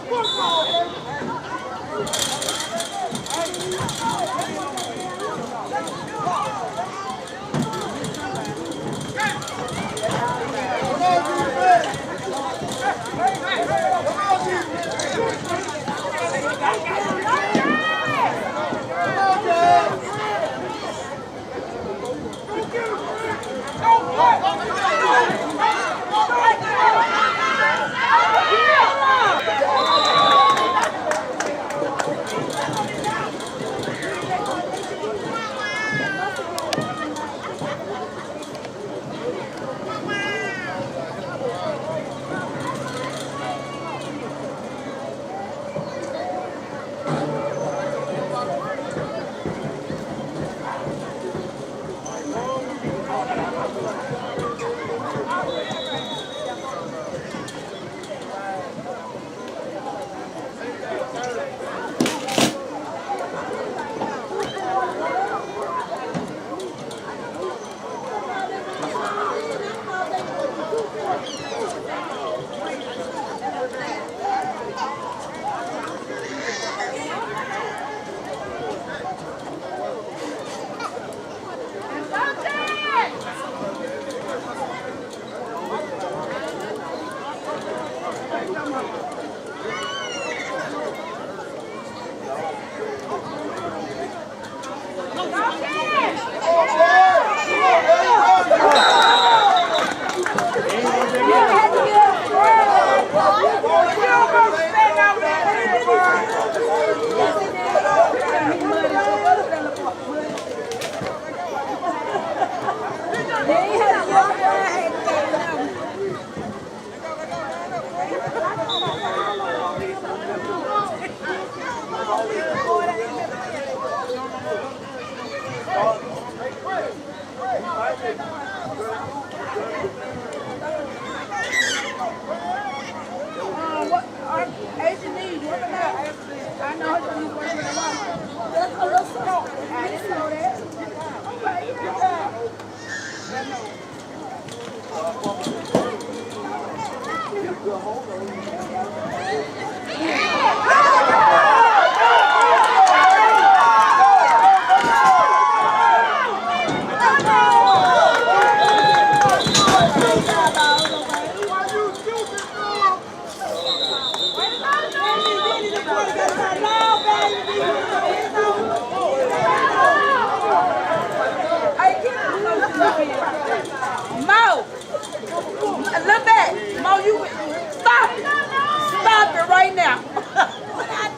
Football, in there. What I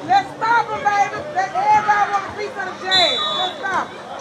Let's stop them, baby. Let everybody want a piece of the jam. Let's stop.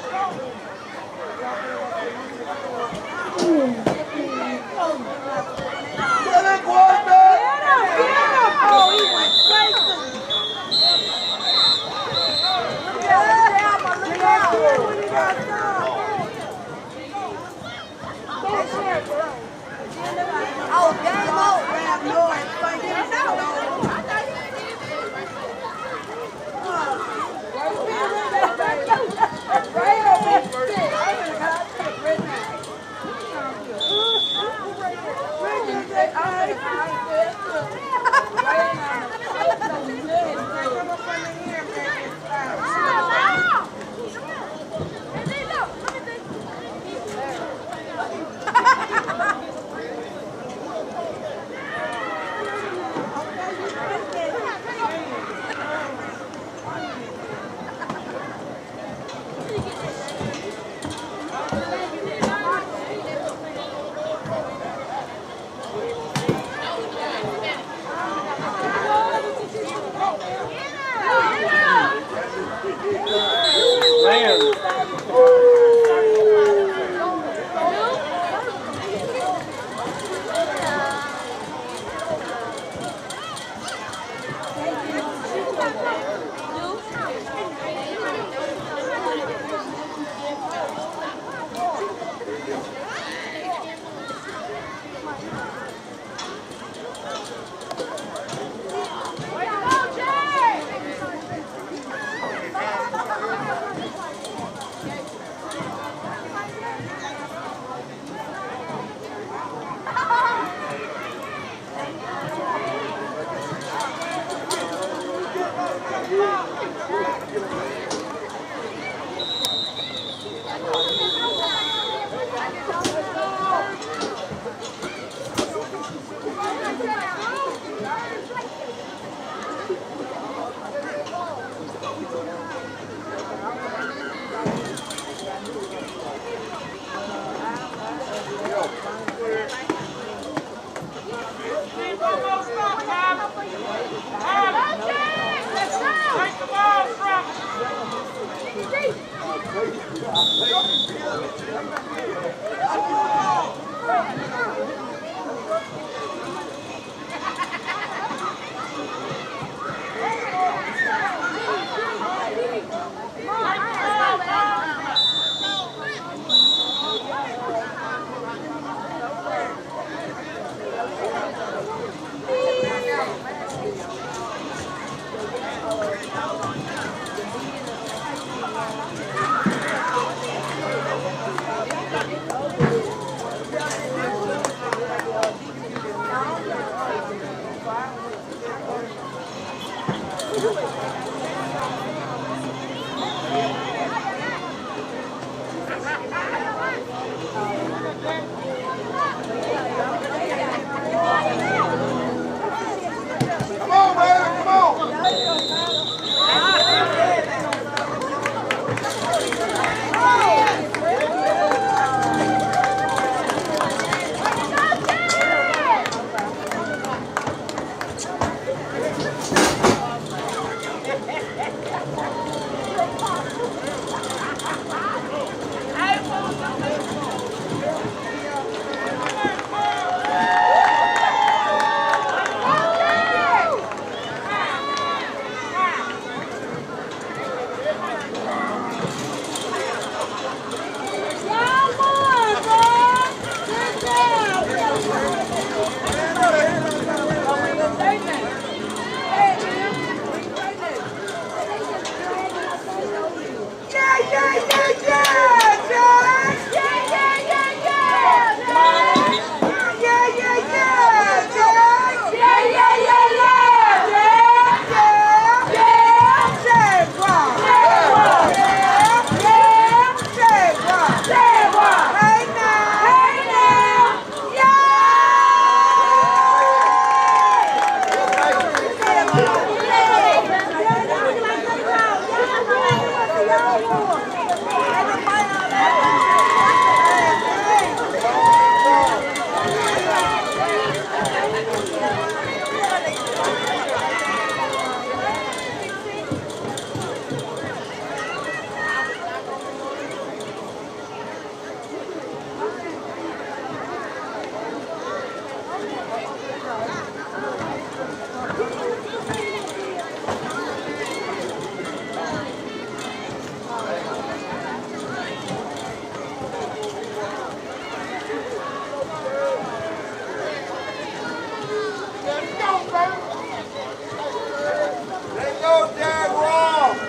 Let's go, Jaguars!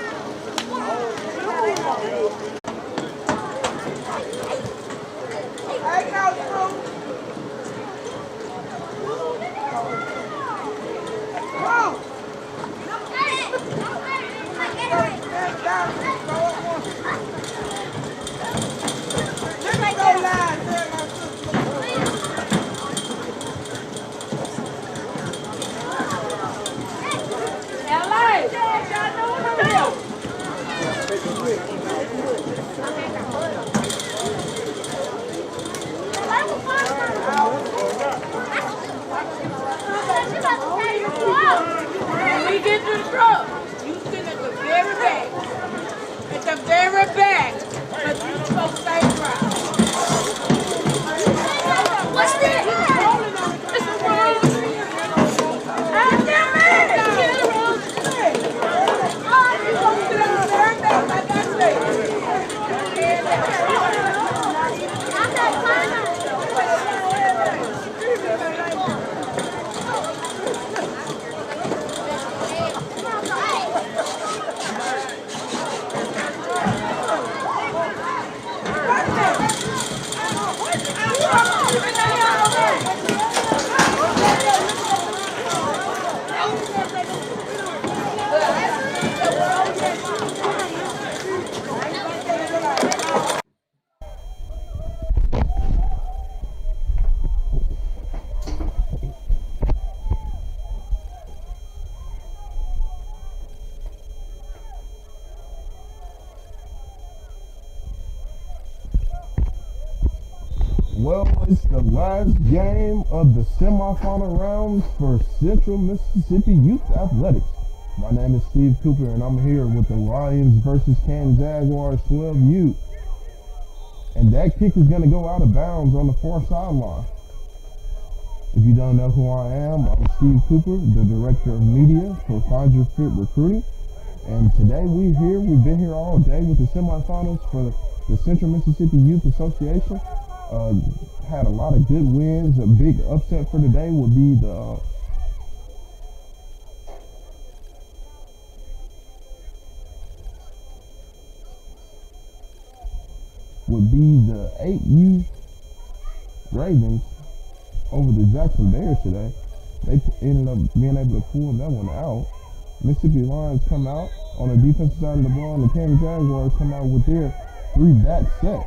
Hey, Coach Crew! When we get to the truck, you sit at the very back. At the very back. But you supposed to stay dry. What's that? Well, it's the last game of the semifinal rounds for Central Mississippi Youth Athletics. My name is Steve Cooper, and I'm here with the Lions versus Canton Jaguars 12U. And that kick is going to go out of bounds on the far sideline. If you don't know who I am, I'm Steve Cooper, the Director of Media for Find Your Fit Recruiting. And today we've been here all day with the semifinals for the Central Mississippi Youth Association. Had a lot of good wins. A big upset for today would be the would be the 8U Ravens over the Jackson Bears today. They ended up being able to pull that one out. Mississippi Lions come out on the defensive side of the ball, and the Canton Jaguars come out with their 3-back set.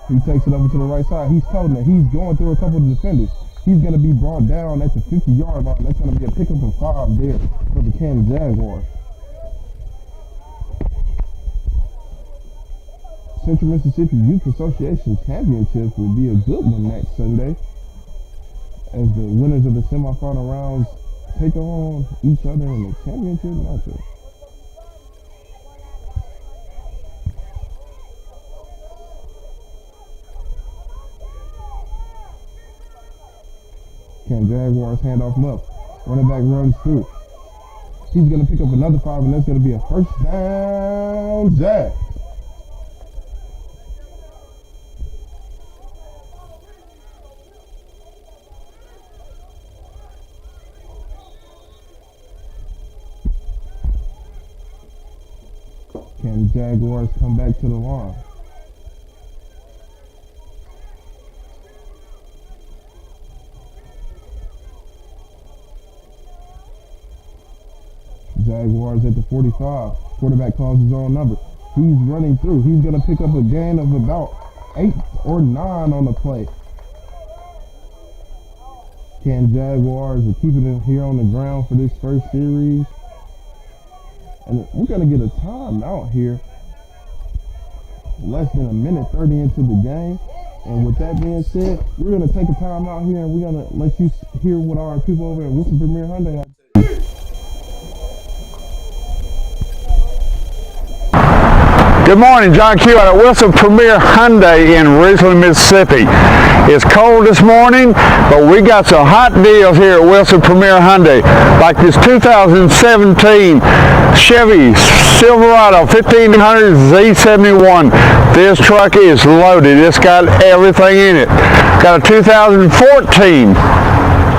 He takes it over to the right side. He's told that he's going through a couple of defenders. He's going to be brought down at the 50-yard line. That's going to be a pickup of 5 there for the Canton Jaguars. Central Mississippi Youth Association Championships will be a good one next Sunday, as the winners of the semifinal rounds take on each other in the championship matchup. Canton Jaguars hand off left. Running back runs through. He's going to pick up another 5, and that's going to be a first down, Jack. Canton Jaguars come back to the line. Jaguars at the 45. Quarterback calls his own number. He's running through. He's going to pick up a gain of about 8 or 9 on the play. Canton Jaguars are keeping it here on the ground for this first series. And we're going to get a timeout here. Less than a minute 30 into the game. And with that being said, we're going to take a timeout here, and we're going to let you hear what our people over at Wilson Premier Hyundai have to say. Good morning, John Q out of Wilson Premier Hyundai in Ridgeland, Mississippi. It's cold this morning, but we got some hot deals here at Wilson Premier Hyundai. Like this 2017 Chevy Silverado 1500 Z71. This truck is loaded. It's got everything in it. Got a 2014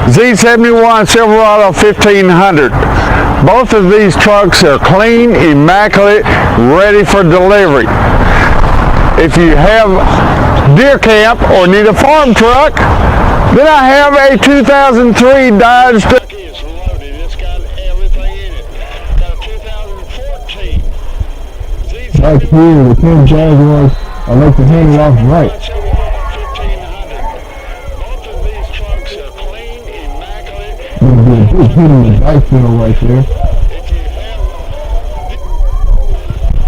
Z71 Silverado 1500. Both of these trucks are clean, immaculate, ready for delivery. If you have deer camp or need a farm truck, then I have a 2003 Dodge. It's loaded. It's got everything in it. Got a 2014 Z71. Back here, the Canton Jaguars, I like to hand it off right. Both of these trucks are clean, immaculate. Going to be a big hit in the backfield right there.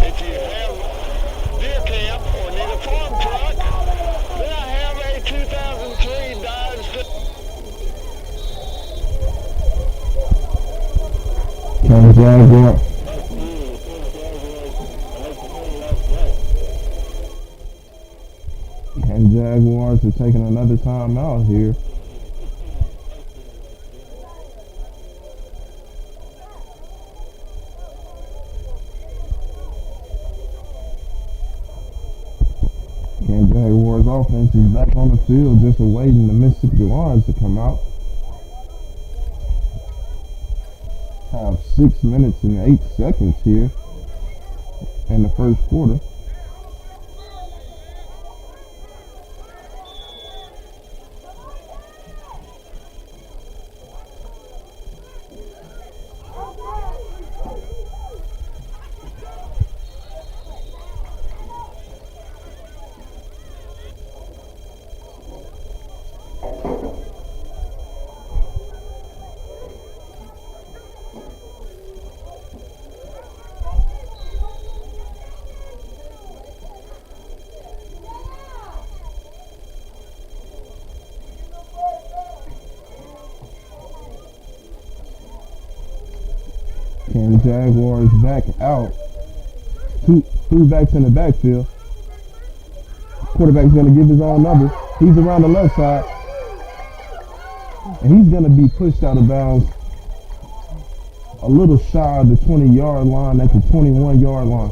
If you have deer camp or need a farm truck, then I have a 2003 Dodge. Canton Jaguars. Canton Jaguars are taking another time out here. Canton Jaguars offense is back on the field, just awaiting the Mississippi Lions to come out. Have 6 minutes and 8 seconds here in the first quarter. Jaguars back out. Three backs in the backfield. Quarterback's going to give his own number. He's around the left side. And he's going to be pushed out of bounds a little shy of the 20-yard line at the 21-yard line.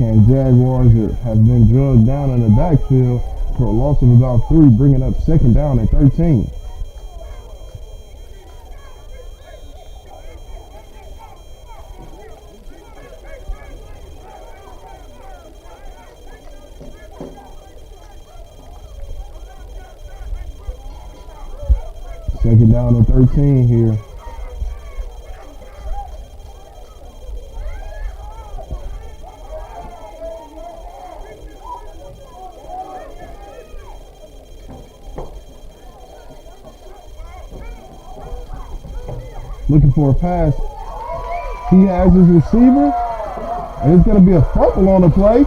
And Jaguars have been drugged down in the backfield for a loss of about 3, bringing up second down at 13. Second down at 13 here. Looking for a pass. He has his receiver, and it's going to be a fumble on the play.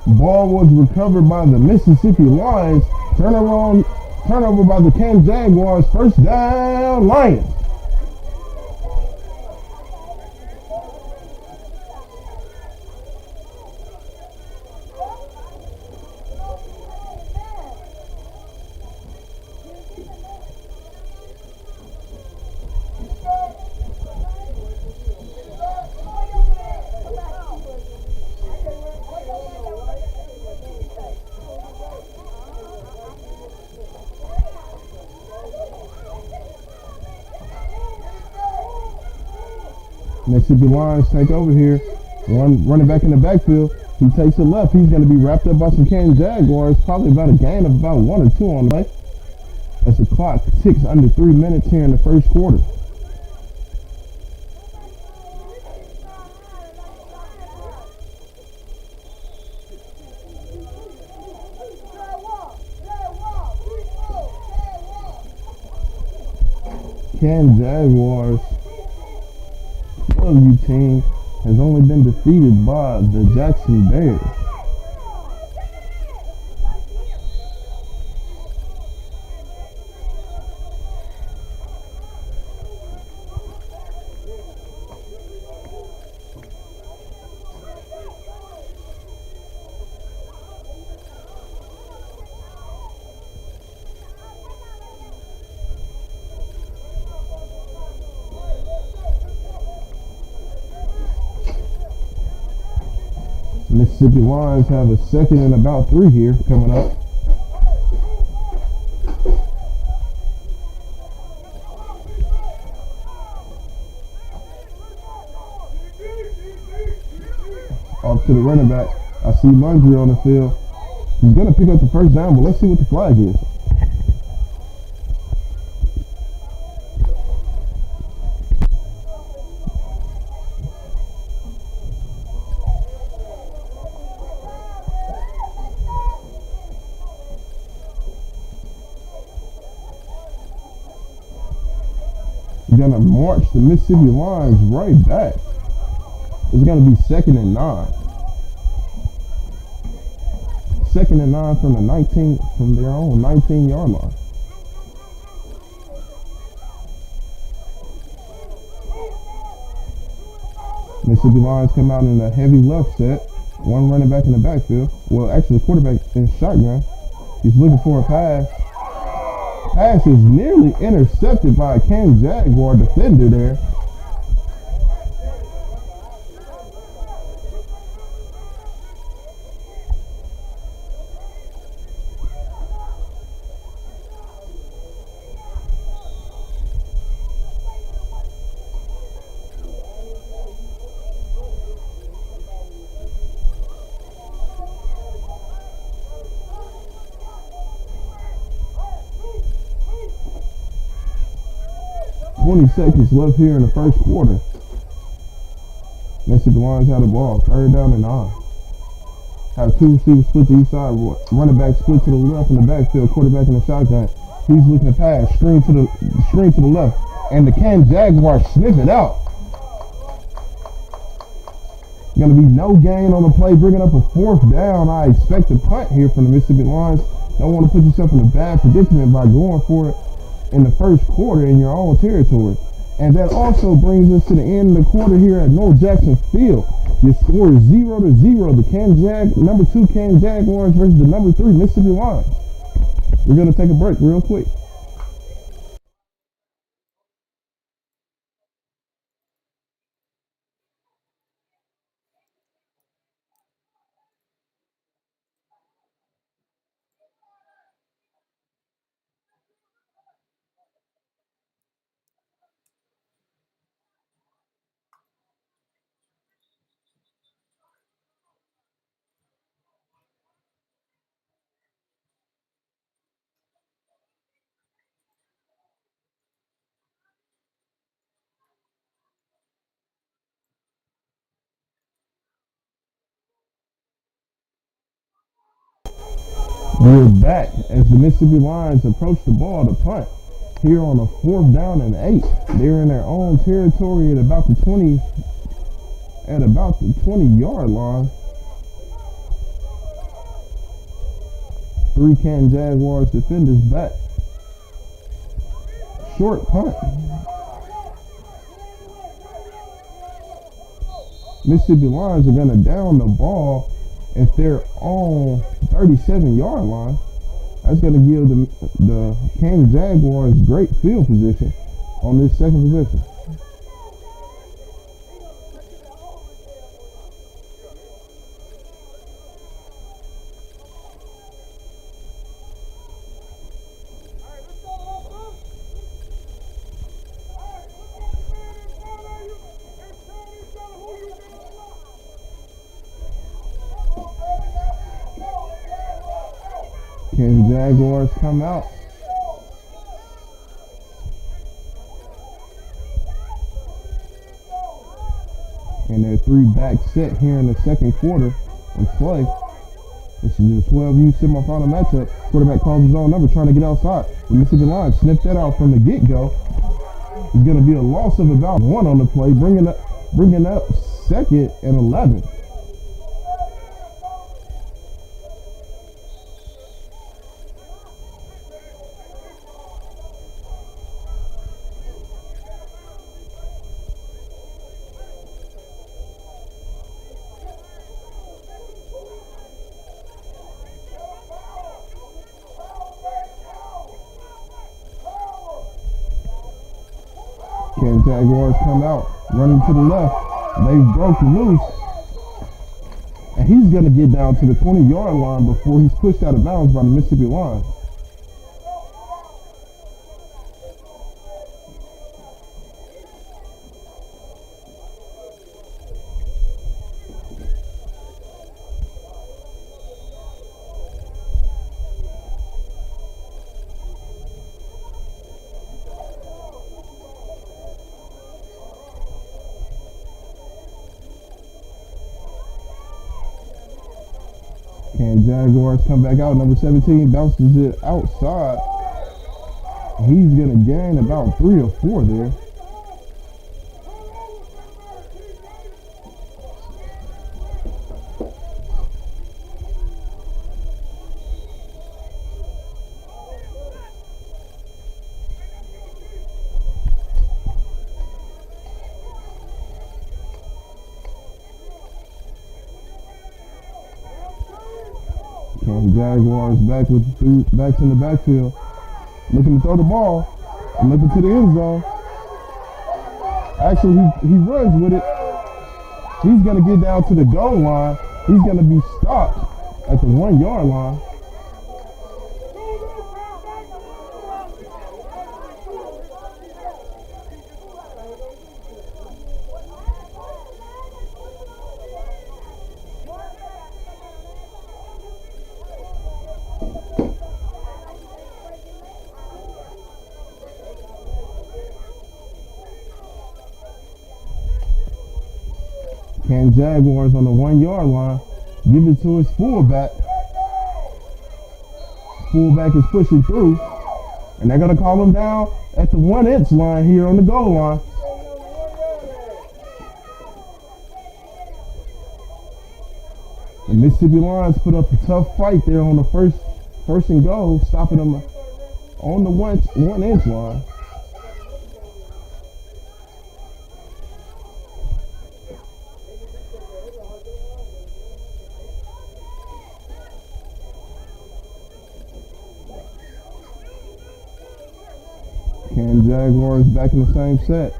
Ball was recovered by the Mississippi Lions. Turnover by the Canton Jaguars. First down, Lions. Mississippi Lions take over here. One running back in the backfield. He takes it left. He's going to be wrapped up by some Canton Jaguars. Probably about a gain of about 1 or 2 on the play. As the clock ticks under 3 minutes here in the first quarter. Canton Jaguars 12U team has only been defeated by the Jackson Bears. Mississippi Lions have a second and about 3 here coming up. Off to the running back. I see Landry on the field. He's going to pick up the first down, but let's see what the flag is. Gonna march the Mississippi Lions right back. It's gonna be 2nd and 9. 2nd and 9 from their own 19-yard line. Mississippi Lions come out in a heavy left set. One running back in the backfield. Well, actually the quarterback in shotgun. He's looking for a pass. Pass is nearly intercepted by a Canton Jaguar defender there. 20 seconds left here in the first quarter. Mississippi Lions have the ball. 3rd down and 9. Have 2 receivers split to each side. Running back split to the left in the backfield. Quarterback in the shotgun. He's looking to pass. Screen to the left. And the Canton Jaguars sniff it out. Going to be no gain on the play. Bringing up a 4th down. I expect a punt here from the Mississippi Lions. Don't want to put yourself in a bad predicament by going for it in the first quarter in your own territory. And that also brings us to the end of the quarter here at North Jackson Field. Your score is 0-0. The number 2 Canton Jaguars versus the number 3 Mississippi Lions. We're going to take a break real quick. We're back as the Mississippi Lions approach the ball to punt here on a 4th down and 8. They're in their own territory at about the 20-yard line. 3 Canton Jaguars defenders back. Short punt. Mississippi Lions are going to down the ball at their own 37-yard line. That's going to give the Canton Jaguars great field position on this second possession. Canton Jaguars come out. And their 3-back set here in the second quarter of play. This is the 12U semifinal matchup. Quarterback calls his own number, trying to get outside. The Mississippi Lions snipped that out from the get-go. It's going to be a loss of about 1 on the play, bringing up 2nd and 11. Canton Jaguars come out, running to the left. They broke loose. And he's going to get down to the 20-yard line before he's pushed out of bounds by the Mississippi Lions. And Jaguars come back out. Number 17 bounces it outside. He's going to gain about 3 or 4 there. Jaguars back with 3 backs in the backfield, looking to throw the ball and looking to the end zone. Actually, he runs with it. He's going to get down to the goal line. He's going to be stopped at the 1-yard line. Canton Jaguars on the 1 yard line. Give it to his fullback. Fullback is pushing through. And they're going to call him down at the 1 inch line here on the goal line. The Mississippi Lions put up a tough fight there on the first and goal, stopping them on the 1 inch line. Canton Jaguars back in the same set.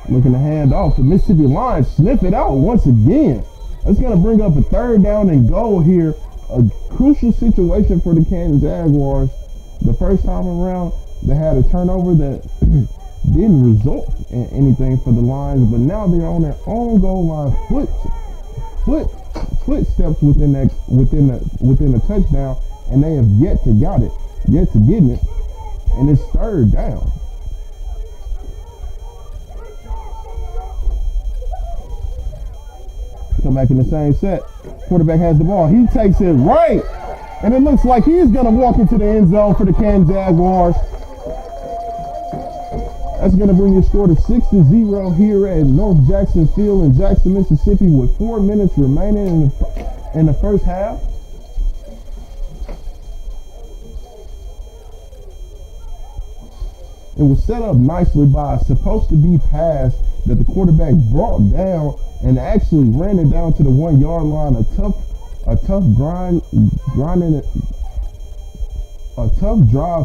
Looking to hand off. The Mississippi Lions sniff it out once again. That's going to bring up a 3rd down and goal here. A crucial situation for the Canton Jaguars. The first time around, they had a turnover that didn't result in anything for the Lions, but now they're on their own goal line. Footsteps within the touchdown, and they have yet to get it. And it's 3rd down. Come back in the same set. Quarterback has the ball. He takes it right. And it looks like he's going to walk into the end zone for the Canton Jaguars. That's going to bring your score to 6-0 here at North Jackson Field in Jackson, Mississippi, with 4 minutes remaining in the first half. It was set up nicely by a supposed to be pass that the quarterback brought down and actually ran it down to the 1 yard line. A tough drive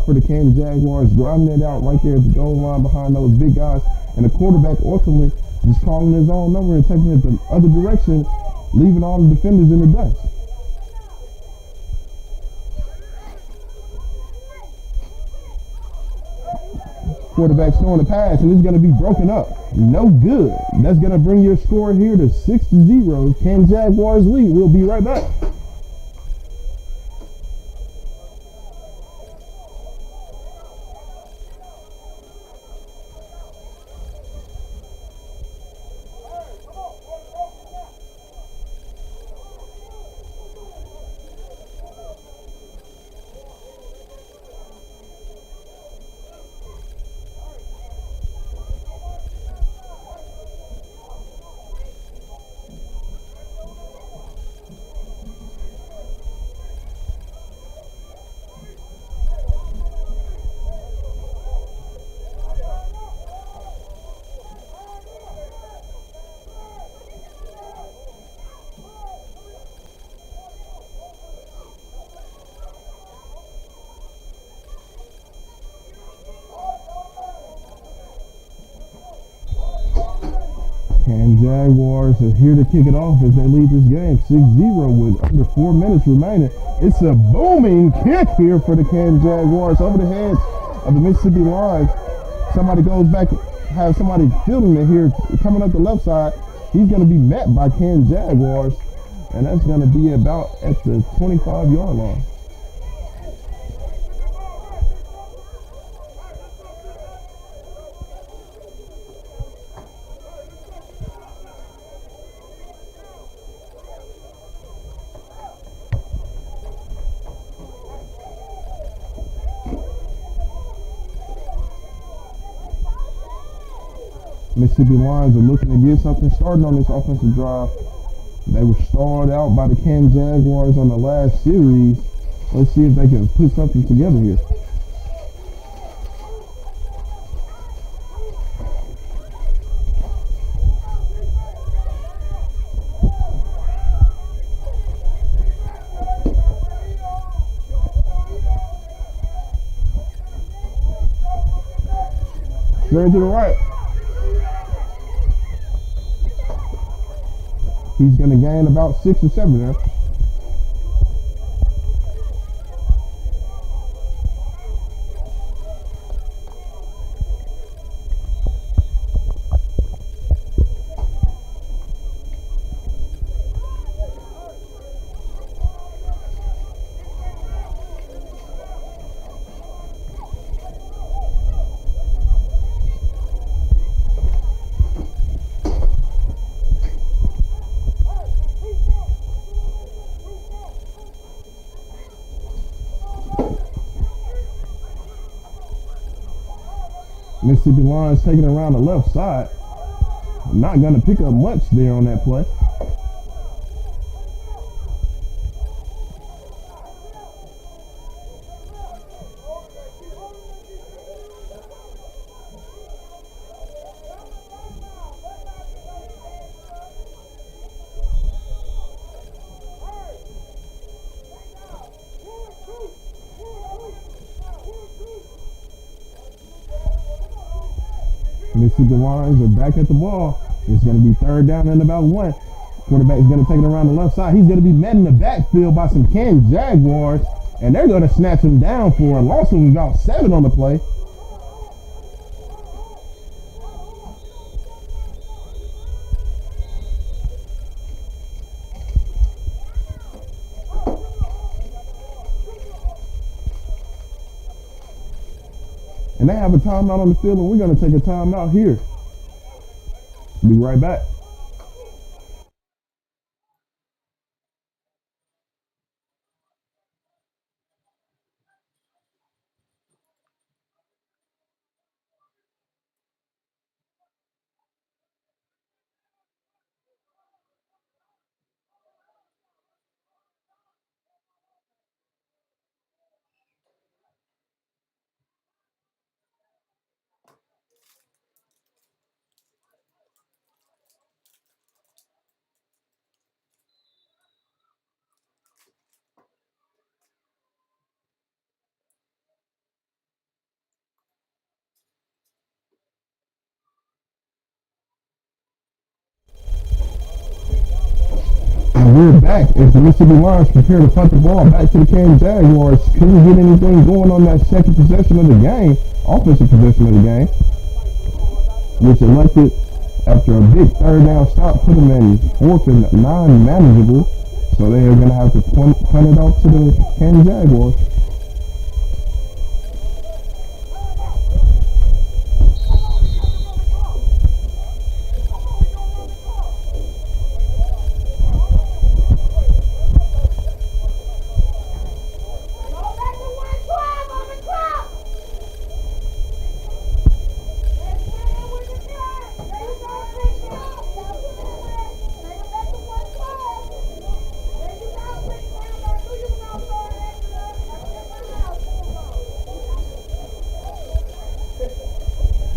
for the Canton Jaguars, grinding it out right there at the goal line behind those big guys. And the quarterback ultimately just calling his own number and taking it the other direction, leaving all the defenders in the dust. Quarterback's throwing the pass, and it's going to be broken up. No good. That's going to bring your score here to 6-0. Canton Jaguars lead. We'll be right back. And Jaguars are here to kick it off as they lead this game 6-0 with under 4 minutes remaining. It's a booming kick here for the Canton Jaguars over the heads of the Mississippi Lions. Somebody goes back, have somebody fielding it here, coming up the left side. He's going to be met by Canton Jaguars, and that's going to be about at the 25-yard line. Mississippi Lions are looking to get something started on this offensive drive. They were stalled out by the Canton Jaguars on the last series. Let's see if they can put something together here. Straight to the right. He's going to gain about 6 or 7 there. Mississippi Lions taking it around the left side. Not going to pick up much there on that play. Mississippi Lions are back at the ball. It's going to be third down and about 1. Quarterback is going to take it around the left side. He's going to be met in the backfield by some Canton Jaguars, and they're going to snatch him down for a loss of about 7 on the play. And they have a timeout on the field, and we're going to take a timeout here. Be right back. And we're back as the Mississippi Lions prepare to punt the ball back to the Canton Jaguars. Couldn't get anything going on that second possession of the game, offensive possession of the game, which elected after a big third down stop, put them in 4th and 9 manageable. So they are going to have to punt it off to the Canton Jaguars.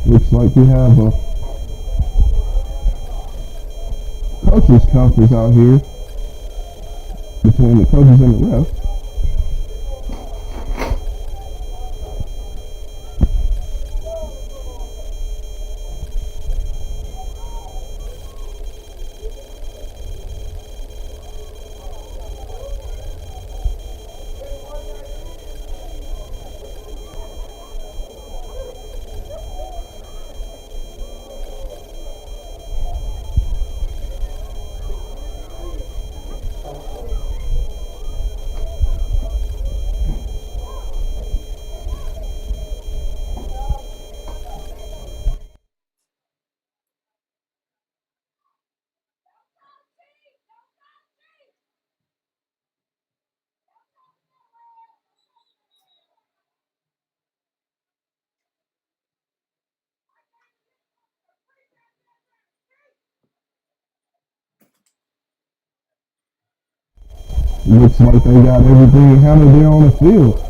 Looks like we have a coaches conference out here between the coaches and the refs. Looks like they got everything handled there on the field.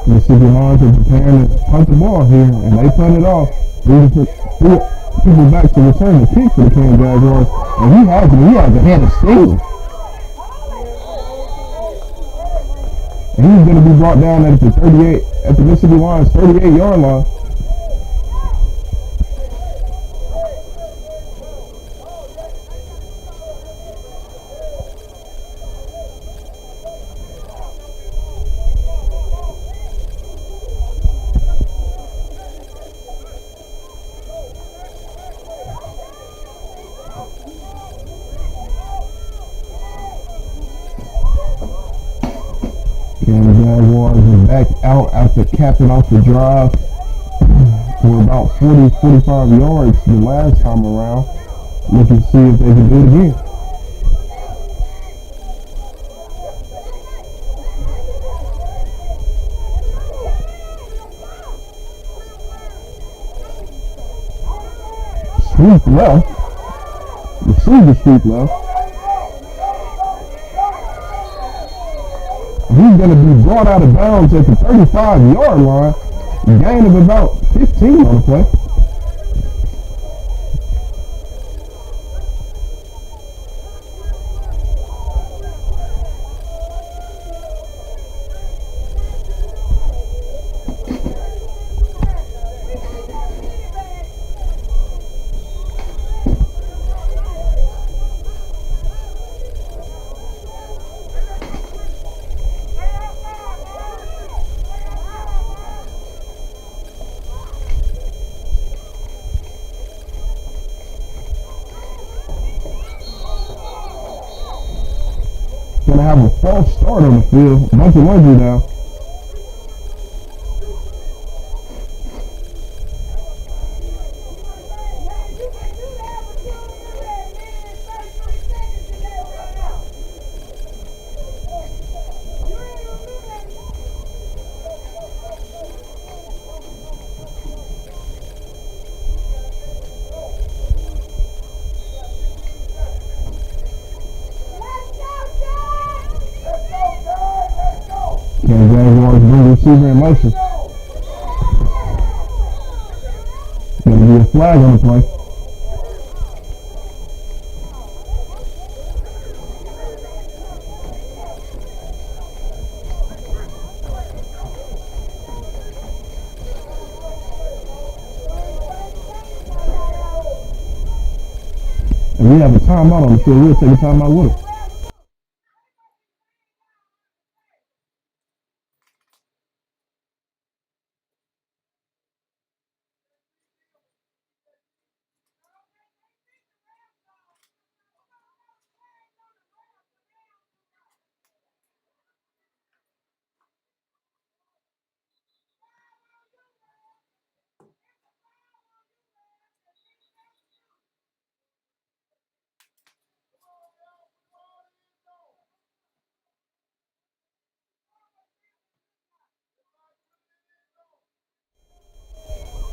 Mississippi Lions are preparing to punt the ball here, and they punt it off. Three people back to return the kick for the Canton Jaguars, and he has a hand of steam. And he's going to be brought down at the Mississippi Lions 38-yard line. Jaguars are back out after capping off the drive for about 40-45 yards the last time around. Looking to see if they can do it again. Sweep left. Receiver sweep left. He's going to be brought out of bounds at the 35-yard line. A gain of about 15 on the play. Gonna have a false start on the field. Bunch of laundry now. Jaguars bring receiver in motion. Gonna be a flag on the play. And we have a timeout on the field. We'll take a timeout with us.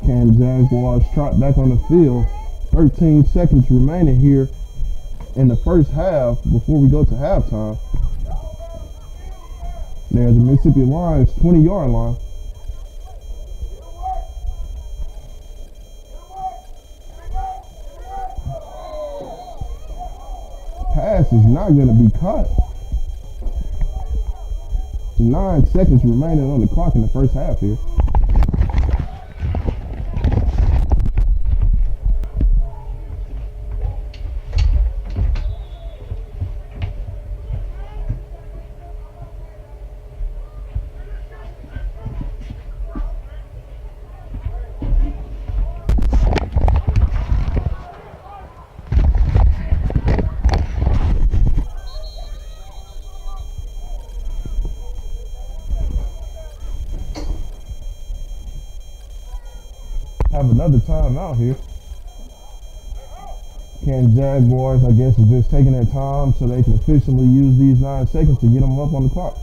Can Jaguars trot back on the field? 13 seconds remaining here in the first half before we go to halftime. There's the Mississippi Lions 20-yard line. Pass is not going to be caught. 9 seconds remaining on the clock in the first half here. Have another time out here. Can Jaguars, I guess, is just taking their time so they can officially use these 9 seconds to get them up on the clock.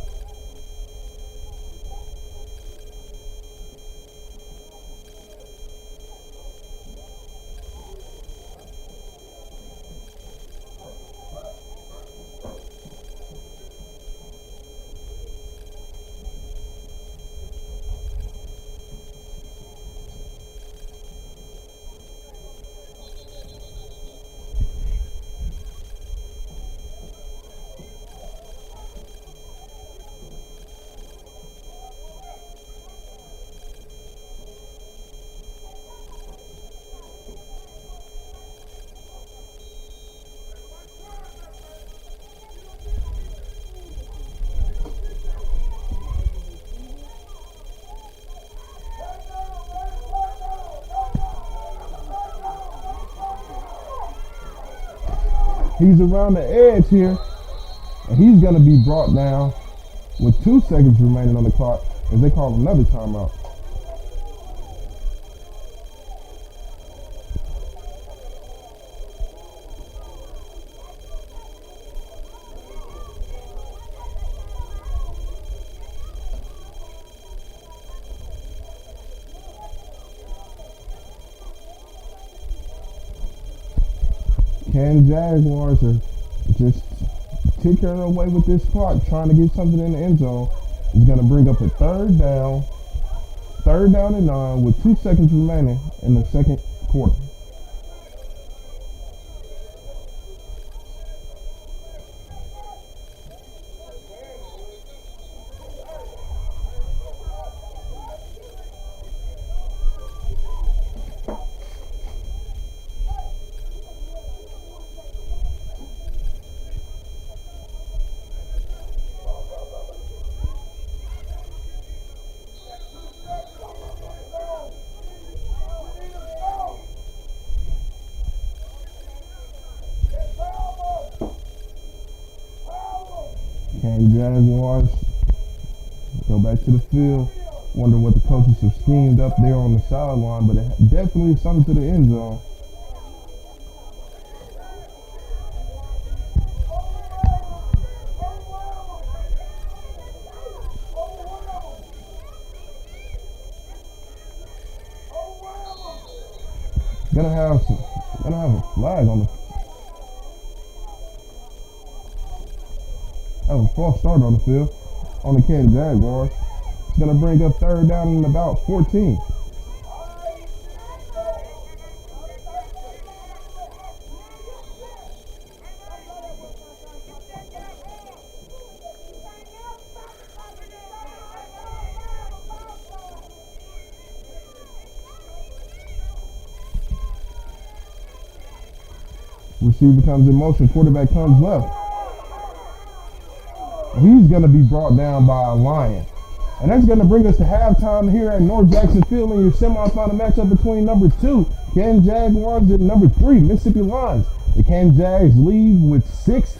He's around the edge here, and he's going to be brought down with 2 seconds remaining on the clock as they call another timeout. Can Jaguars are just ticking away with this clock, trying to get something in the end zone. Is going to bring up a third down and 9 with 2 seconds remaining in the second quarter. Can Jaguars go back to the field? Wonder what the coaches have schemed up there on the sideline, but it definitely is something to the end zone. Gonna have a flag on the. Have a false start on the field on the Kansas Jaguars. It's gonna bring up third down and about 14. Receiver comes in motion, quarterback comes left. He's going to be brought down by a Lion. And that's going to bring us to halftime here at North Jackson Field in your semifinal matchup between number 2, Canton Jaguars, and number 3, Mississippi Lions. The Canton Jags lead with 6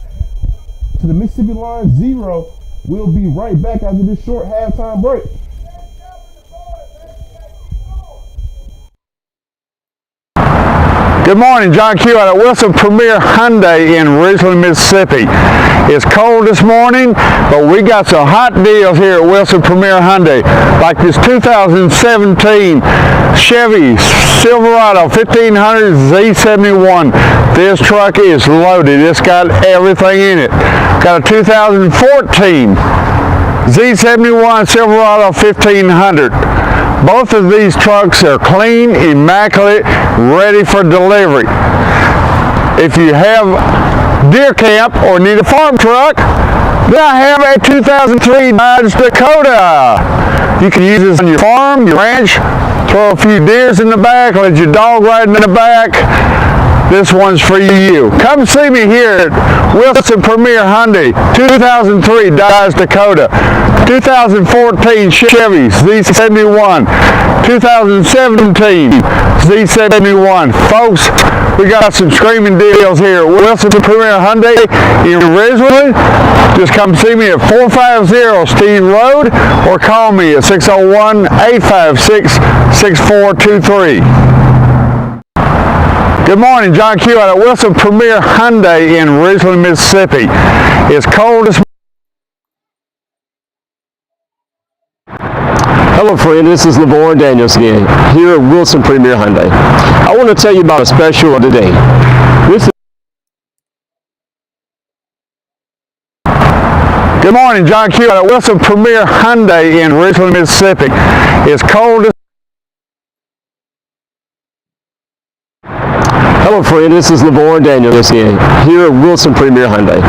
to the Mississippi Lions 0. We'll be right back after this short halftime break. Good morning, John Q out at Wilson Premier Hyundai in Ridgeland, Mississippi. It's cold this morning, but we got some hot deals here at Wilson Premier Hyundai. Like this 2017 Chevy Silverado 1500 Z71. This truck is loaded. It's got everything in it. Got a 2014 Z71 Silverado 1500. Both of these trucks are clean, immaculate, ready for delivery. If you have deer camp or need a farm truck, then I have a 2003 Dodge Dakota. You can use this on your farm, your ranch, throw a few deers in the back, let your dog ride in the back. This one's for you. Come see me here at Wilson Premier Hyundai, 2003 Dodge Dakota, 2014 Chevy Z71, 2017 Z71. Folks, we got some screaming deals here at Wilson Premier Hyundai in Ridgeland. Just come see me at 450 Steve Road or call me at 601-856-6423. Good morning, John Q out at Wilson Premier Hyundai in Ridgeland, Mississippi. It's cold this Hello friend, this is LeVar Daniels again, here at Wilson Premier Hyundai. I want to tell you about a special today. Good morning, John Q out at Wilson Premier Hyundai in Ridgeland, Mississippi. It's cold this Hello friend, this is LeVar Daniels again, here at Wilson Premier Hyundai.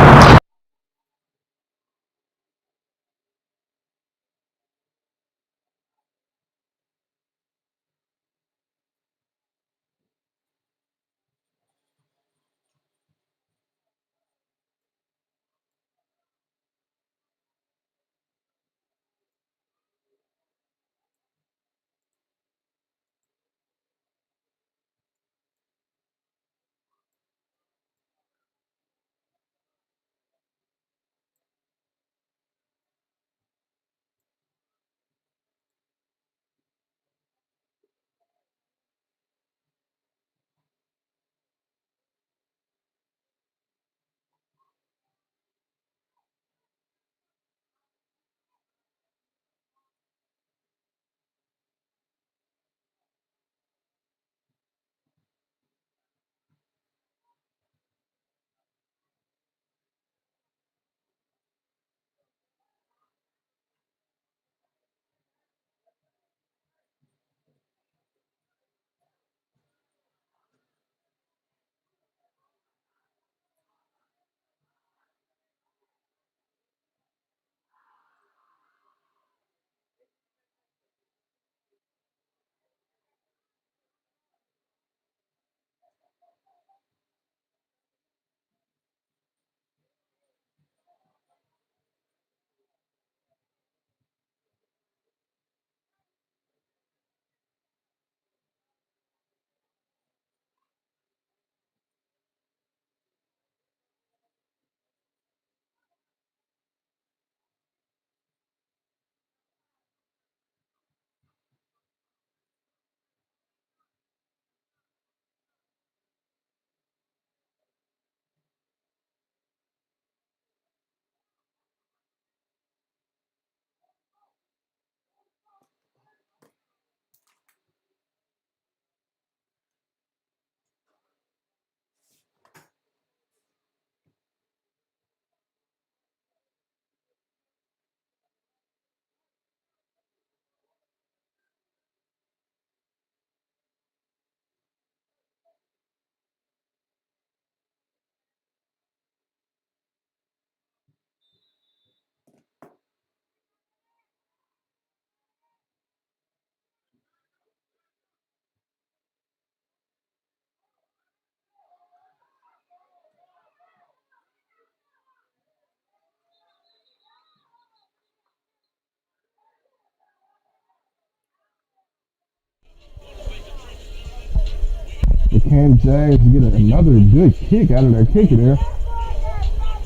Kansas Jags get another good kick out of their kicker there.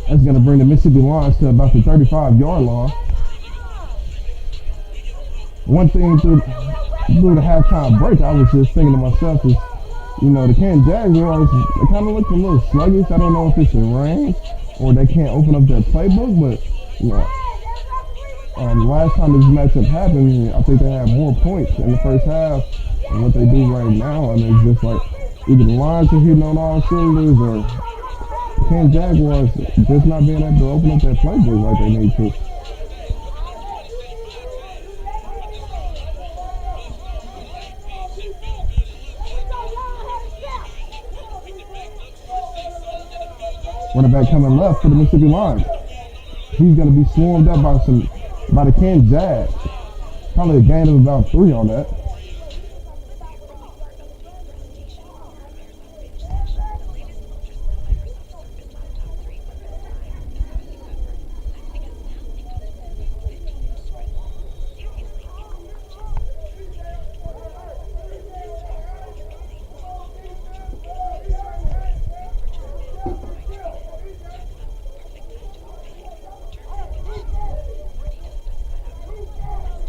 That's going to bring the Mississippi Lions to about the 35-yard line. One thing through the halftime break, I was just thinking to myself is, you know, the Kansas Jaguars, they kind of look a little sluggish. I don't know if it's the rain or they can't open up their playbook, but, you know, last time this matchup happened, I think they had more points in the first half than what they do right now. And it's just like either the Lions are hitting on all cylinders or the Kansas Jaguars just not being able to open up that playbook like they need to. Running back coming left for the Mississippi Lions. He's going to be swarmed up by the Kansas Jags. Probably a gain of about 3 on that.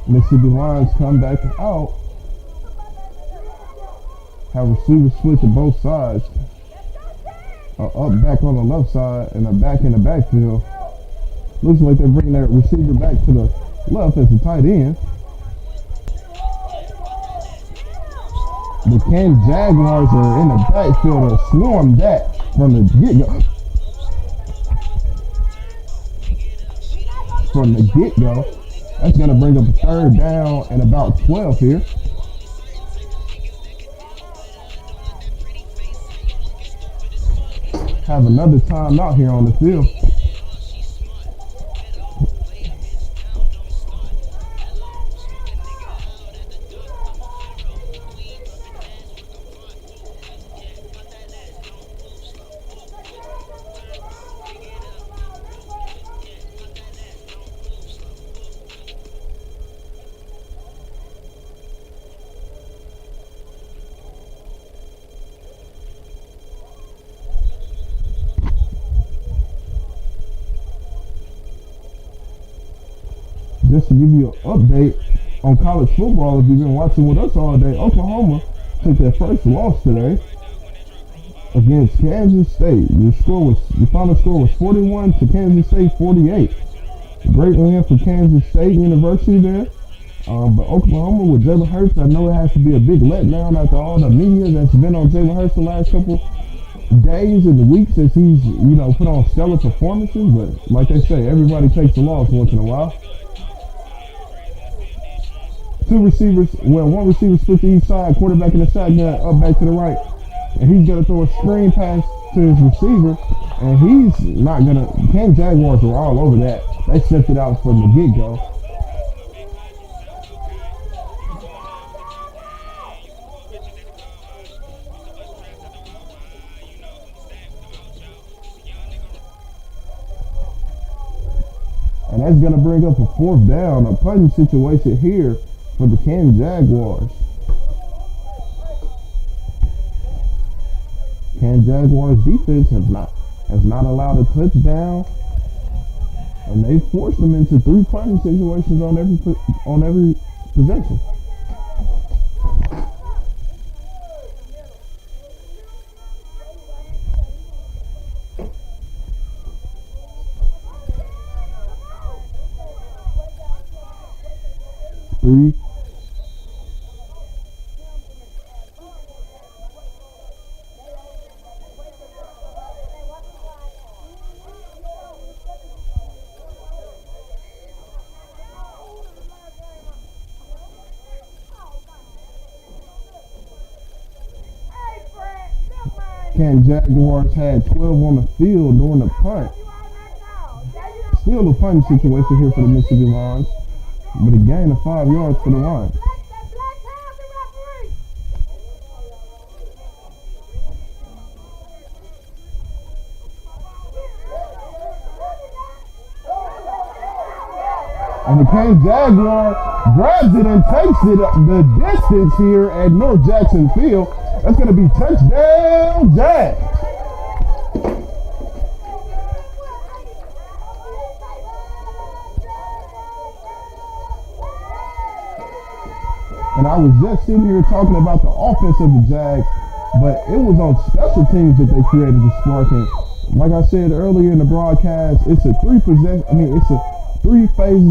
Mississippi Lions come back out. Have receivers switch to both sides. Up back on the left side and a back in the backfield. Looks like they're bringing that receiver back to the left as the tight end. The Kansas Jaguars are in the backfield to swarm that from the get-go. That's going to bring up a 3rd down and about 12 here. Have another timeout here on the field. Just to give you an update on college football, if you've been watching with us all day, Oklahoma took their first loss today against Kansas State. The final score was 41 to Kansas State 48. Great win for Kansas State University there. But Oklahoma with Jalen Hurts, I know it has to be a big letdown after all the media that's been on Jalen Hurts the last couple days and weeks as he's, put on stellar performances. But like they say, everybody takes a loss once in a while. One receiver split to each side, quarterback in the shotgun, up back to the right. And he's going to throw a screen pass to his receiver, and he's not going to, Kansas Jaguars are all over that. They sent it out from the get-go. And that's going to bring up a 4th down, a punting situation here for the Kansas Jaguars. Kansas Jaguars defense has not allowed a touchdown, and they forced them into 3 punting situations on every possession. Kansas Jaguars had 12 on the field during the punt. Still a punting situation here for the Mississippi Lions, but a gain of 5 yards for the Lions. And the Kansas Jaguar grabs it and takes it the distance here at North Jackson Field. That's going to be touchdown, Jags. And I was just sitting here talking about the offense of the Jags, but it was on special teams that they created the spark. And like I said earlier in the broadcast, it's a three phases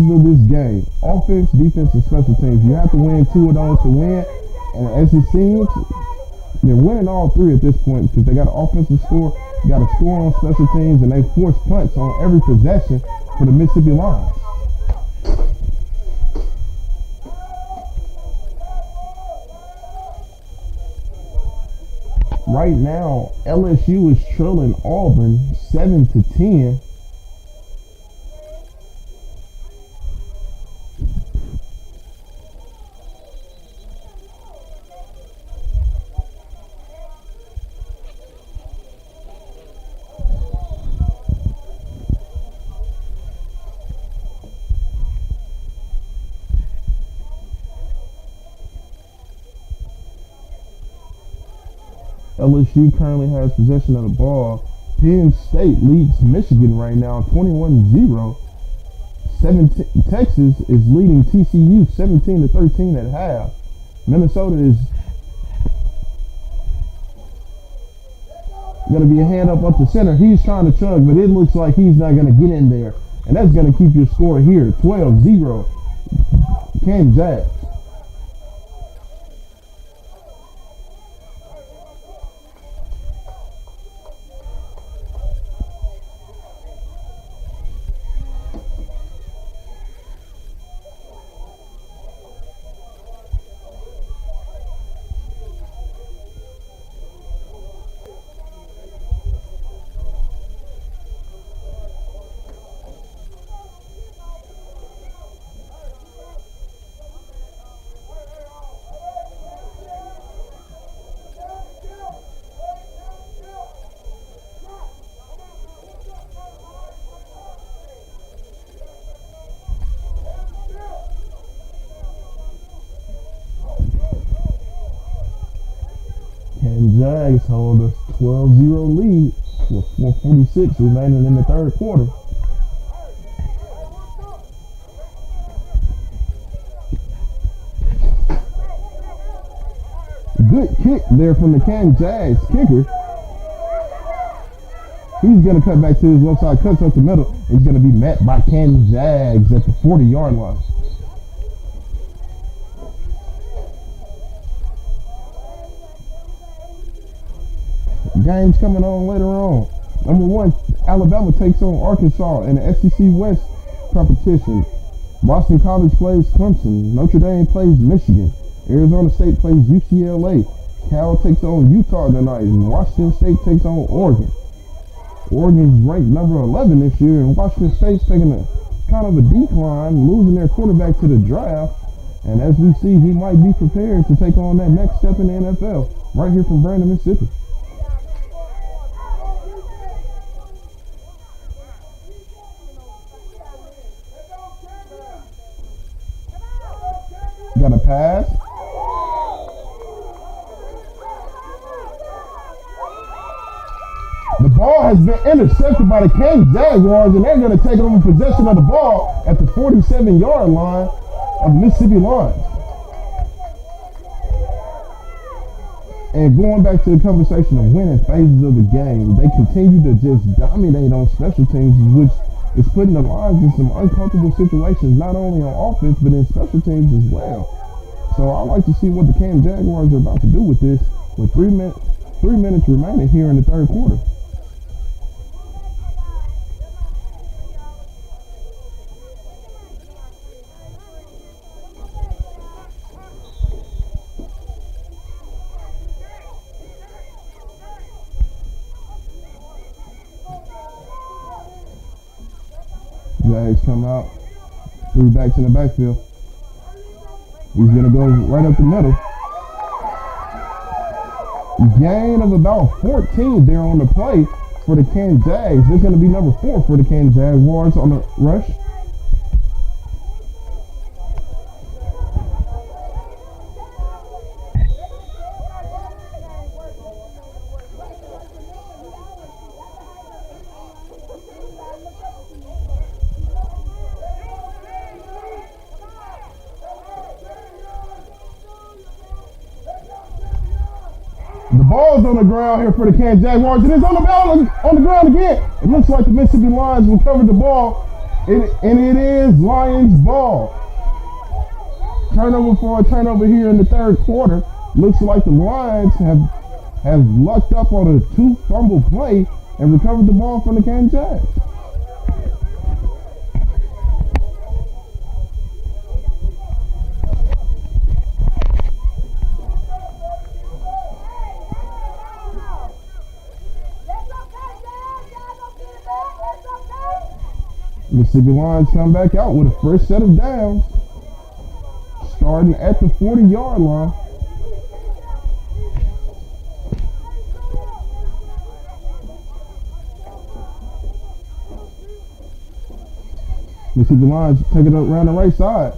of this game: offense, defense, and special teams. You have to win two of those to win. And as it seems, they're winning all three at this point because they got an offensive score, got a score on special teams, and they force punts on every possession for the Mississippi Lions. Right now, LSU is trailing Auburn 7-10. LSU currently has possession of the ball. Penn State leads Michigan right now 21-0. Texas is leading TCU 17-13 at half. Minnesota is going to be a hand up the center. He's trying to chug, but it looks like he's not going to get in there. And that's going to keep your score here 12-0. Kansas Jags. And Jags hold a 12-0 lead with 4:46 remaining in the third quarter. Good kick there from the Kansas Jags kicker. He's going to cut back to his left side, cuts up the middle. He's going to be met by Kansas Jags at the 40-yard line. Games coming on later on. Number one, Alabama takes on Arkansas in the SEC West competition. Boston College plays Clemson. Notre Dame plays Michigan. Arizona State plays UCLA. Cal takes on Utah tonight. And Washington State takes on Oregon. Oregon's ranked number 11 this year, and Washington State's taking a kind of a decline, losing their quarterback to the draft. And as we see, he might be prepared to take on that next step in the NFL. Right here from Brandon, Mississippi. Got a pass. The ball has been intercepted by the Kansas Jaguars, and they're going to take over possession of the ball at the 47-yard line of the Mississippi Lions. And going back to the conversation of winning phases of the game, they continue to just dominate on special teams, which is putting the Lions in some uncomfortable situations, not only on offense, but in special teams as well. So I'd like to see what the Kansas Jaguars are about to do with this with 3 minutes remaining here in the third quarter. Jags come out, 3 backs in the backfield. He's going to go right up the middle. Gain of about 14 there on the play for the Kansas Jags. There's going to be number 4 for the Kansas Jaguars on the rush. ball's on the ground here for the Kansas Jaguars. It is on the ground again. It looks like the Mississippi Lions recovered the ball. And it is Lions ball. Turnover for a turnover here in the third quarter. Looks like the Lions have lucked up on a 2 fumble play and recovered the ball from the Kansas Jags. Mississippi Lions come back out with a first set of downs, starting at the 40-yard line. Mississippi Lions take it up around the right side,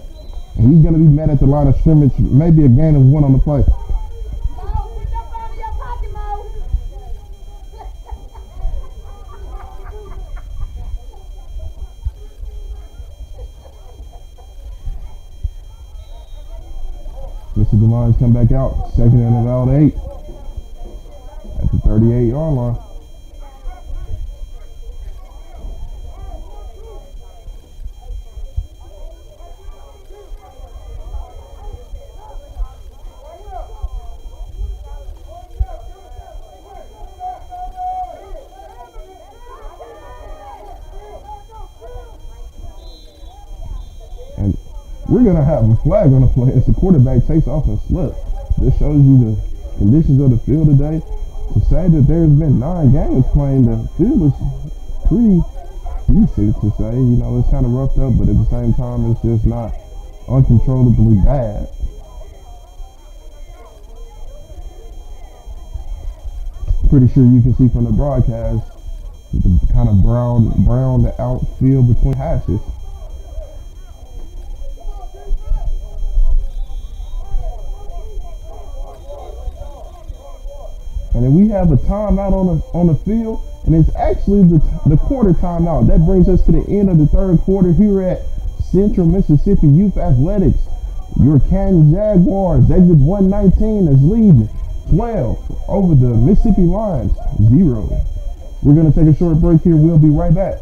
and he's going to be met at the line of scrimmage, maybe a gain of 1 on the play. Mississippi Lions come back out, second and about 8 at the 38-yard line. And we're going to have a flag on the play as the quarterback takes off and slips. This shows you the conditions of the field today. To say that there's been 9 games playing, the field is pretty easy to say. You know, it's kind of roughed up, but at the same time, it's just not uncontrollably bad. Pretty sure you can see from the broadcast the kind of brown outfield between hashes. And then we have a timeout on the field, and it's actually the quarter timeout. That brings us to the end of the third quarter here at Central Mississippi Youth Athletics. Your Kansas Jaguars, exit 119, is leading 12 over the Mississippi Lions 0. We're going to take a short break here. We'll be right back.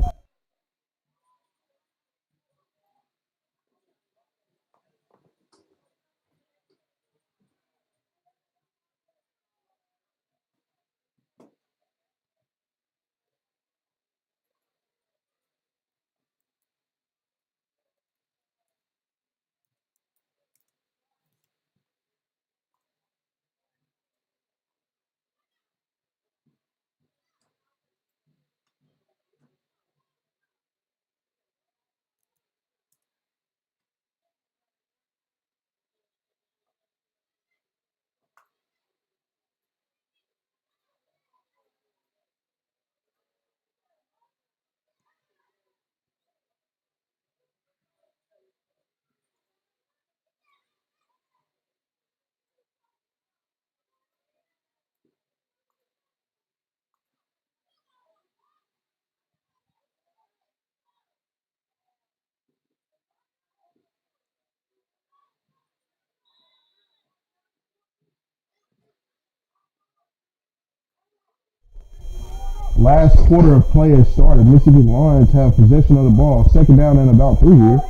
Last quarter of play has started. Mississippi Lions have possession of the ball. Second down and about 3 here.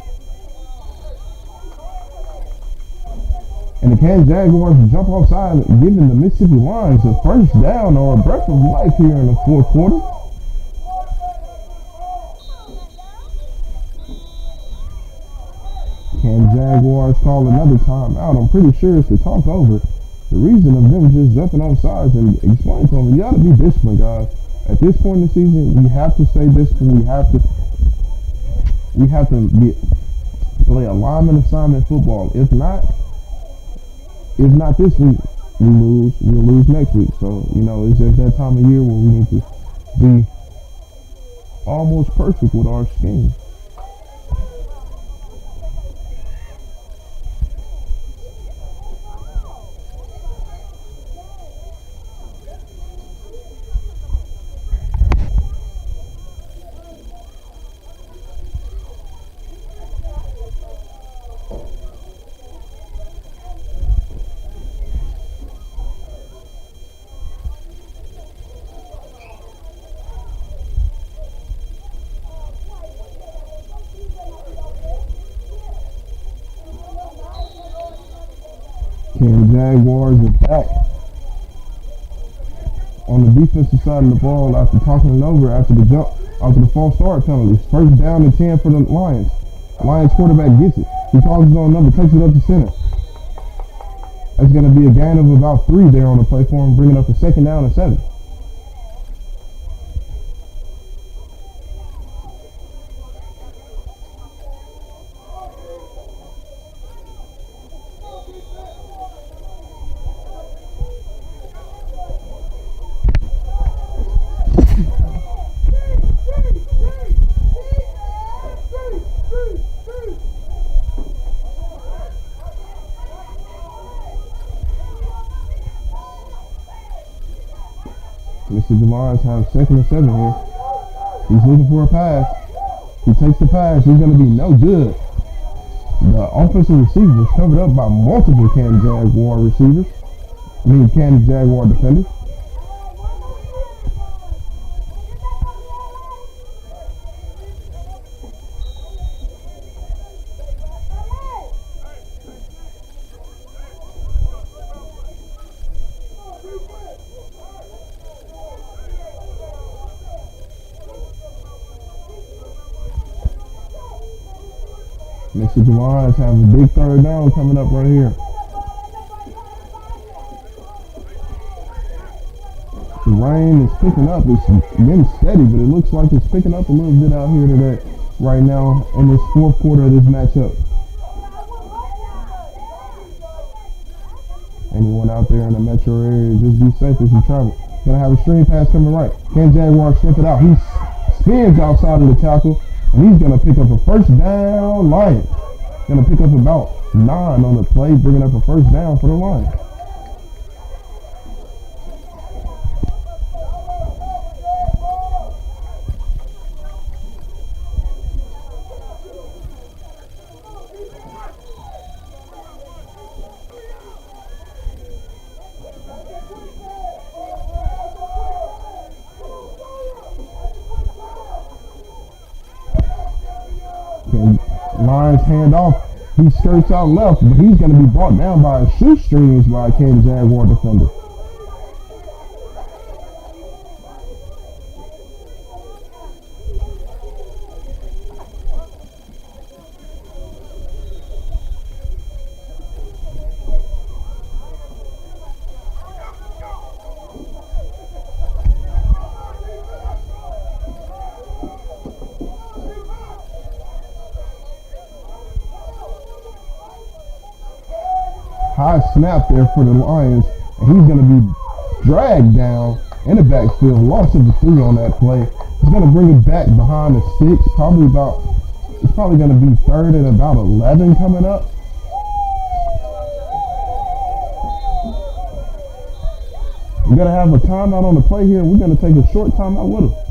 And the Kansas Jaguars jump offside, giving the Mississippi Lions a first down or a breath of life here in the fourth quarter. Kansas Jaguars call another timeout. I'm pretty sure it's to talk over the reason of them just jumping offsides and explain to them, you got to be disciplined, guys. At this point in the season, we have to stay disciplined. We have to play a lineman assignment football. If not this week, we'll lose next week. So, you know, it's just that time of year where we need to be almost perfect with our scheme. Can Jaguars are back on the defensive side of the ball after talking it over after the false start penalties. First down and 10 for the Lions. Lions quarterback gets it. He calls his own number, takes it up to center. That's going to be a gain of about 3 there on the play for him, bringing up a second down and 7. Mr. Jaguars have 2nd and 7 here. He's looking for a pass. He takes the pass. He's going to be no good. The offensive receiver is covered up by multiple Canton Jaguar receivers. Canton Jaguar defenders. Mr. Jaguars have a big 3rd down coming up right here. The rain is picking up. It's been steady, but it looks like it's picking up a little bit out here today, right now in this 4th quarter of this matchup. Anyone out there in the metro area, just be safe as you travel. Gonna have a screen pass coming right. Can Jaguars slip it out? He spins outside of the tackle, and he's gonna pick up a 1st down. Lions gonna pick up about 9 on the play, bringing up a 1st down for the Lions. Lions hand off. He skirts out left, but he's going to be brought down by his shoestrings by a Canton Jaguar defender. High snap there for the Lions, and he's going to be dragged down in the backfield. Loss of the 3 on that play. He's going to bring it back behind the 6. It's probably going to be 3rd and about 11 coming up. We're going to have a timeout on the play here. We're going to take a short timeout with him.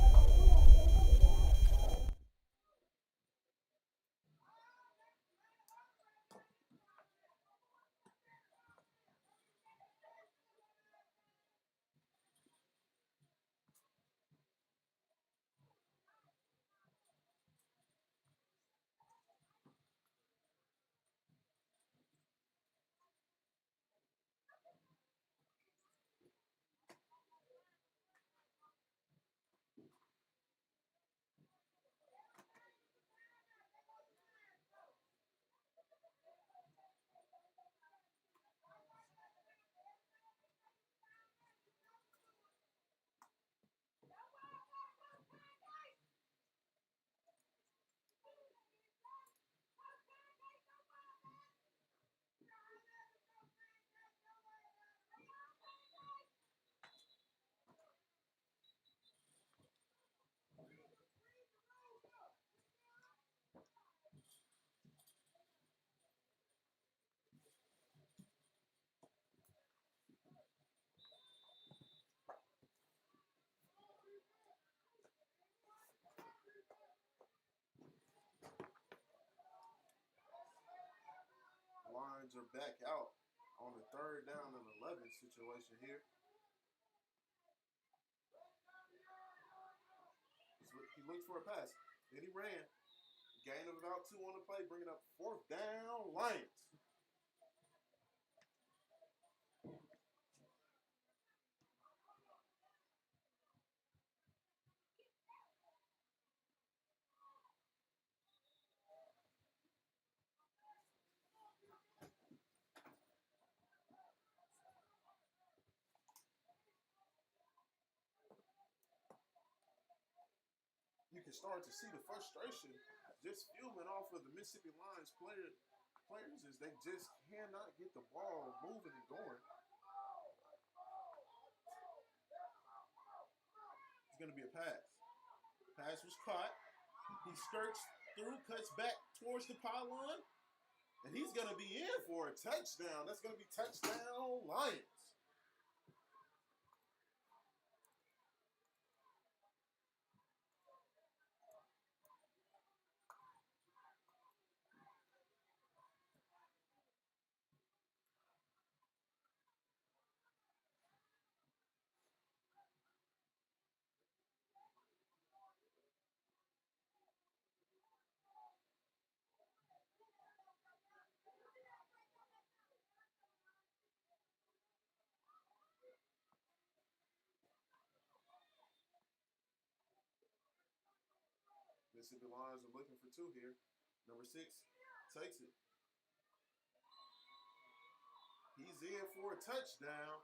Lions are back out on the 3rd down and 11 situation here. He looks for a pass. Then he ran. Gain of about 2 on the play, bringing up 4th down Lions. can start to see the frustration just fuming off of the Mississippi Lions players is they just cannot get the ball moving and going. It's going to be a pass. Pass was caught. He skirts through, cuts back towards the pylon, and he's going to be in for a touchdown. That's going to be touchdown Lions. Mississippi Lions are looking for two here. Number 6 takes it. He's in for a touchdown.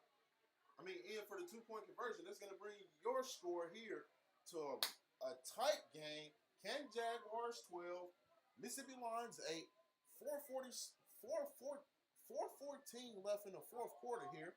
In for the 2-point conversion. That's going to bring your score here to a tight game. Can Jaguars 12, Mississippi Lions 8, 4:14 left in the fourth quarter here.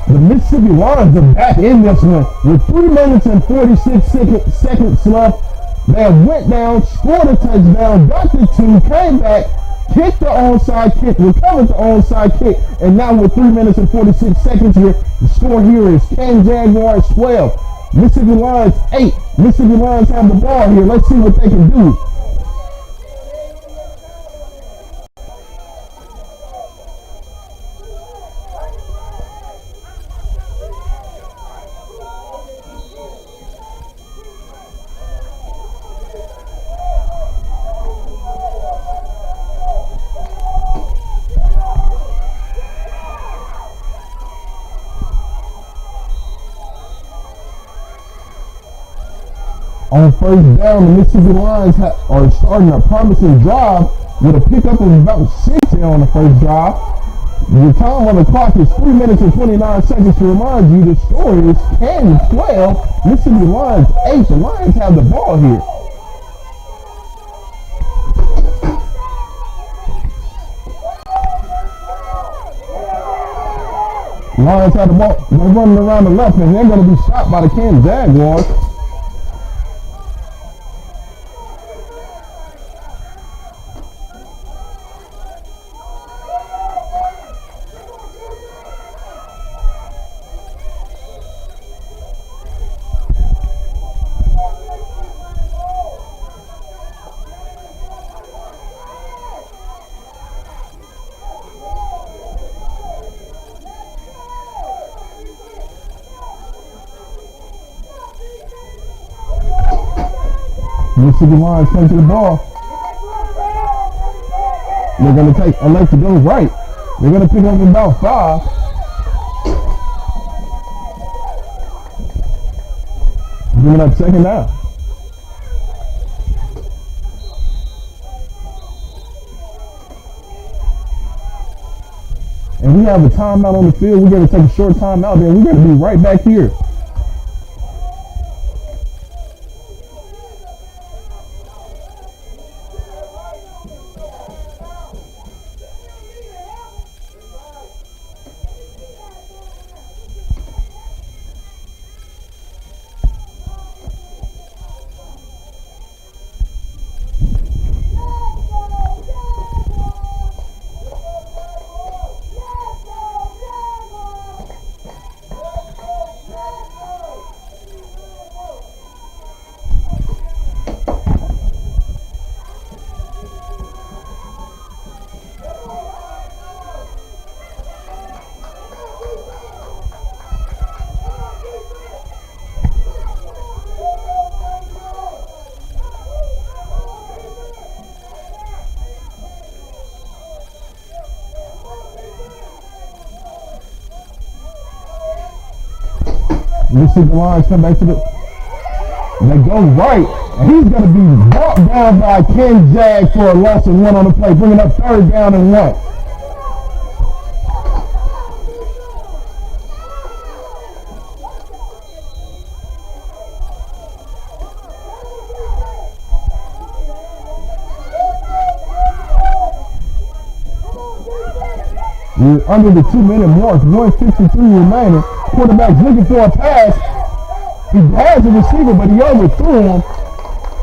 The Mississippi Lions are back in this one with 3 minutes and 46 seconds left. They went down, scored a touchdown, got the 2, came back, kicked the onside kick, recovered the onside kick, and now with 3 minutes and 46 seconds here, the score here is Can Jaguars 12, Mississippi Lions 8. Mississippi Lions have the ball here. Let's see what they can do. On first down, the Mississippi Lions are starting a promising drive with a pickup of about 6 here on the first drive. The time on the clock is 3 minutes and 29 seconds. To remind you, the score is Can 12, Mississippi Lions 8. The Lions have the ball here. Lions have the ball. They're running around the left, and they're going to be stopped by the Can Jaguars. Mississippi Lions taking the ball. They're going to elect to go right. They're going to pick up about 5. Bringing up second down. And we have a timeout on the field. We're going to take a short timeout, then we're going to be right back here. You see the lines come back to the. They go right, and he's going to be brought down by Ken Jag for a loss of 1 on the play, bringing up 3rd down and 1. We're under the 2-minute mark, 1:53 remaining. Quarterback's looking for a pass. He has a receiver, but he overthrew him.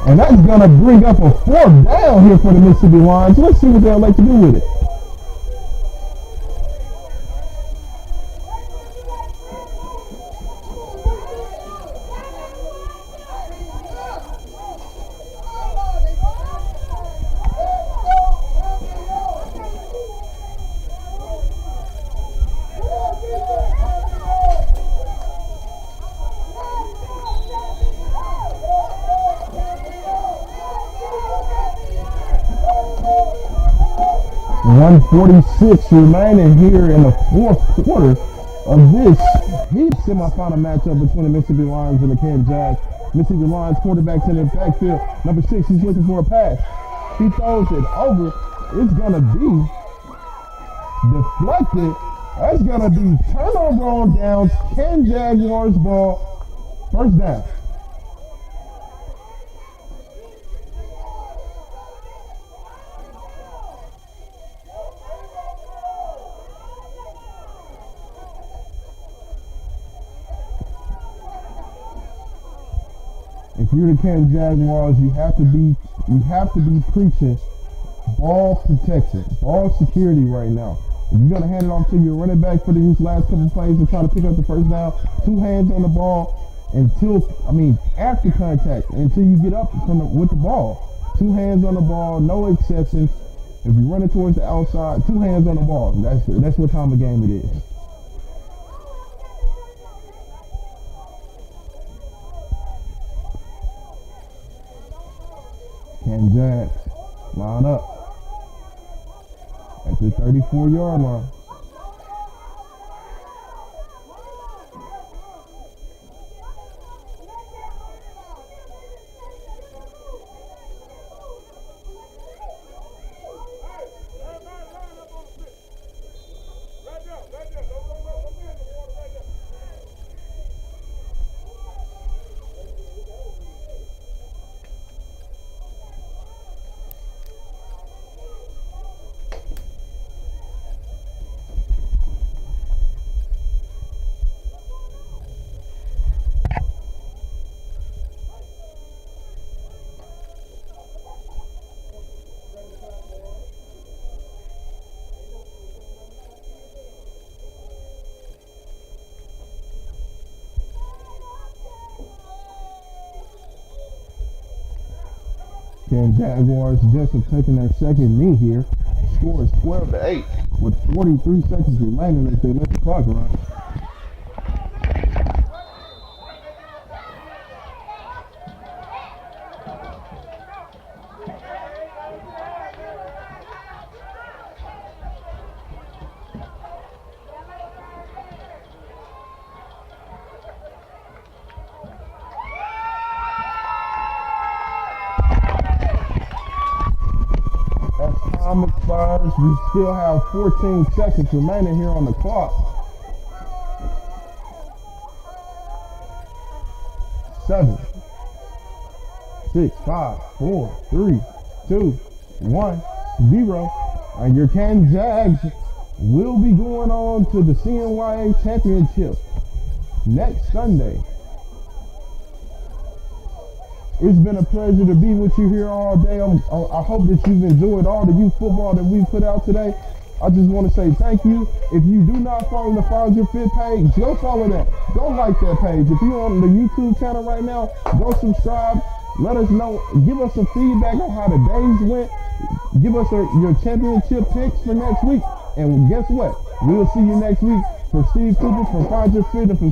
And that's going to bring up a 4th down here for the Mississippi Lions. Let's see what they'll like to do with it. .146 remaining here in the 4th quarter of this semifinal matchup between the Mississippi Lions and the Kansas Jags. Mississippi Lions quarterback's in the backfield. Number 6, he's looking for a pass. He throws it over. It's going to be deflected. That's going to be turnover on downs. Kansas Jaguars ball. 1st down. If you're the Kansas Jaguars, you have to be preaching ball protection, ball security right now. If you're gonna hand it off to your running back for these last couple plays and try to pick up the 1st down, 2 hands on the ball after contact until you get up with the ball. 2 hands on the ball, no exceptions. If you're running towards the outside, 2 hands on the ball. That's what time of game it is. Kansas Jags line up at the 34-yard line. Kansas Jaguars just have taken their 2nd knee here. Score is 12-8 with 43 seconds remaining as they let the clock run. time expires. We still have 14 seconds remaining here on the clock. 7, 6, 5, 4, 3, 2, 1, 0. And your Canton Jags will be going on to the CNYA Championship next Sunday. It's been a pleasure to be with you here all day. I hope that you've enjoyed all the youth football that we put out today. I just want to say thank you. If you do not follow the Find Your Fit page, go follow that. Go like that page. If you're on the YouTube channel right now, go subscribe. Let us know. Give us some feedback on how the days went. Give us your championship picks for next week. And guess what? We'll see you next week. For Steve Cooper from Find Your Fit and from